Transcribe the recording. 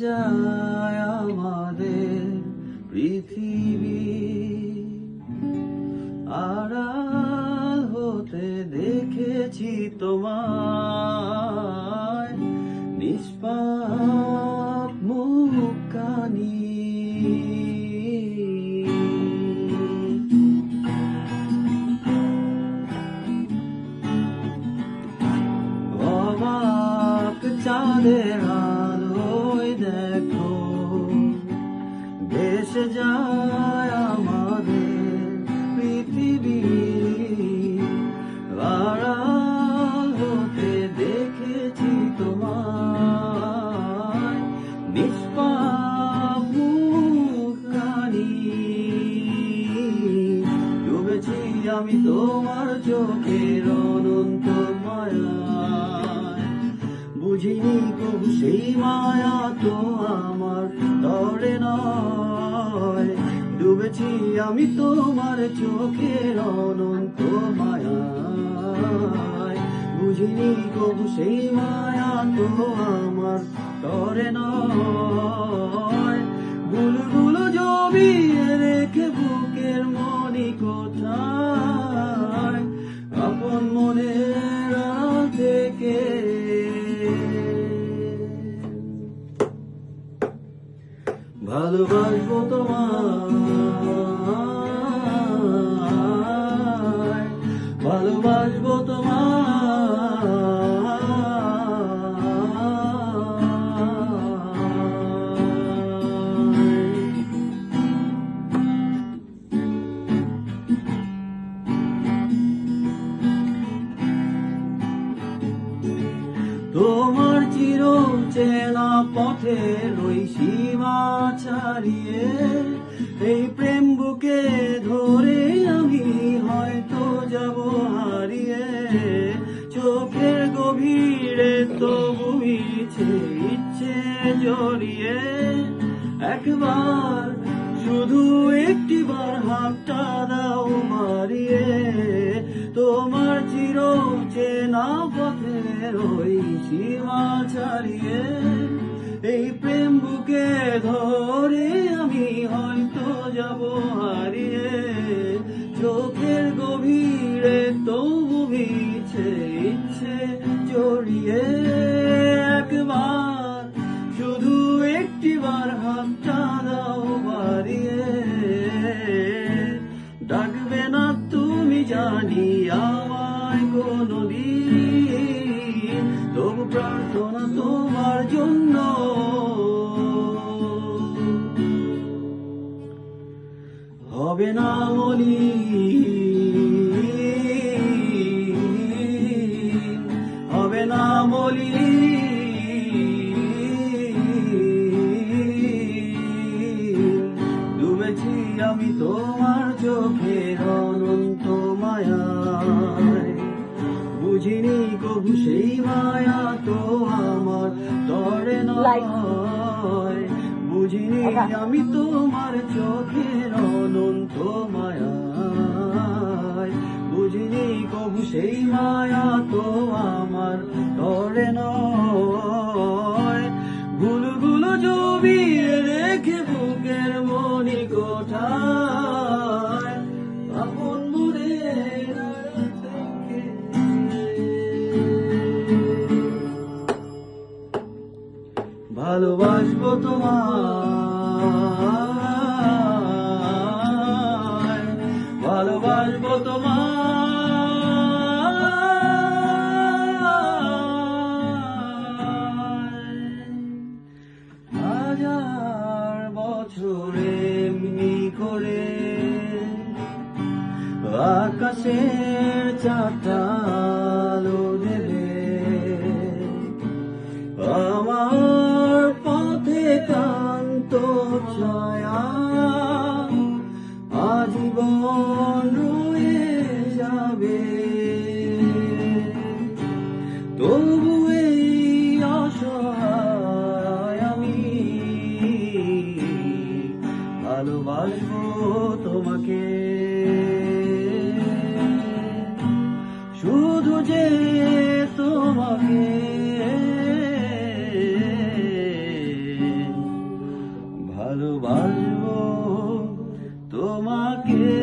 যায় আমাদের পৃথিবী, আড়াল হতে দেখেছি তোমায় নিষ্পাপ মুখখানি। অবাক চাঁদের আলোয় দেখো ভেসে যায় আমাদের পৃথিবী, আড়াল হতে দেখেছি তোমায় নিষ্পাপ মুখখানি। ডুবেছি আমি তোমার চোখের অনন্ত মায়ায়, বুঝিনি কবু সেই মায়া তো আমার তরে নয়। ডুবেছি আমি তোমার চোখের অনন্ত মায়ায়, বুঝিনি কবু সেই মায়া তো আমার তরে নয়। গুলগুলো জমিয়ে রেখে বুকের মনি কোথায়, আপন মনের আড়াল থেকে ভালোবাসবো তোমায়, ভালোবাসবো তোমার চির চেনা পথের ওই সীমা ছাড়িয়ে। এই প্রেম বুকে ধরে আমি হয়তো যাব হারিয়ে, চোখের গভীরে তবু ইচ্ছে ইচ্ছে জড়িয়ে। একবার শুধু একটিবার হাতটা দাও মারিয়ে, তোমার চির চেনা পথের ওই সীমা ছাড়িয়ে। এই প্রেম বুকে ধরে আমি হয়তো যাব হারিয়ে, চোখের গভীরে তবু ইচ্ছে ইচ্ছে জড়িয়ে। একবার শুধু একটিবার হাতটা দাও বাড়িয়ে, ডাকবে না তুমি জানি আমায় কোনদিন, তবু প্রার্থনা তোমার জন্য হবে না মলিন, হবে না মলিন। ডুবেছি আমি তোমার চোখের অনন্ত মায়ায়, বুঝিনি কবু সেই মায়া তো আমার তরে নয়। বুঝিনি আমি তোমার চোখের অনন্ত মায়ায়, বুঝিনি কবু সেই মায়া তো আমার তরে নয়। গুলগুলো জমিয়ে রেখে বুকের মনি কোঠায়, আপন মনের আড়াল থেকে ভালোবাসবো তোমায়, ভালোবাসবো তোমায়। হাজার বছর এমনি করে আকাশের চাঁদটা আলো দেবে, আমার পথে কান্ত ছায়া আজীবন রয়ে যাবে। তবু এই অসহায় আমি ভালোবাসবো তোমাকে, শুধু যে তোমাকে। কে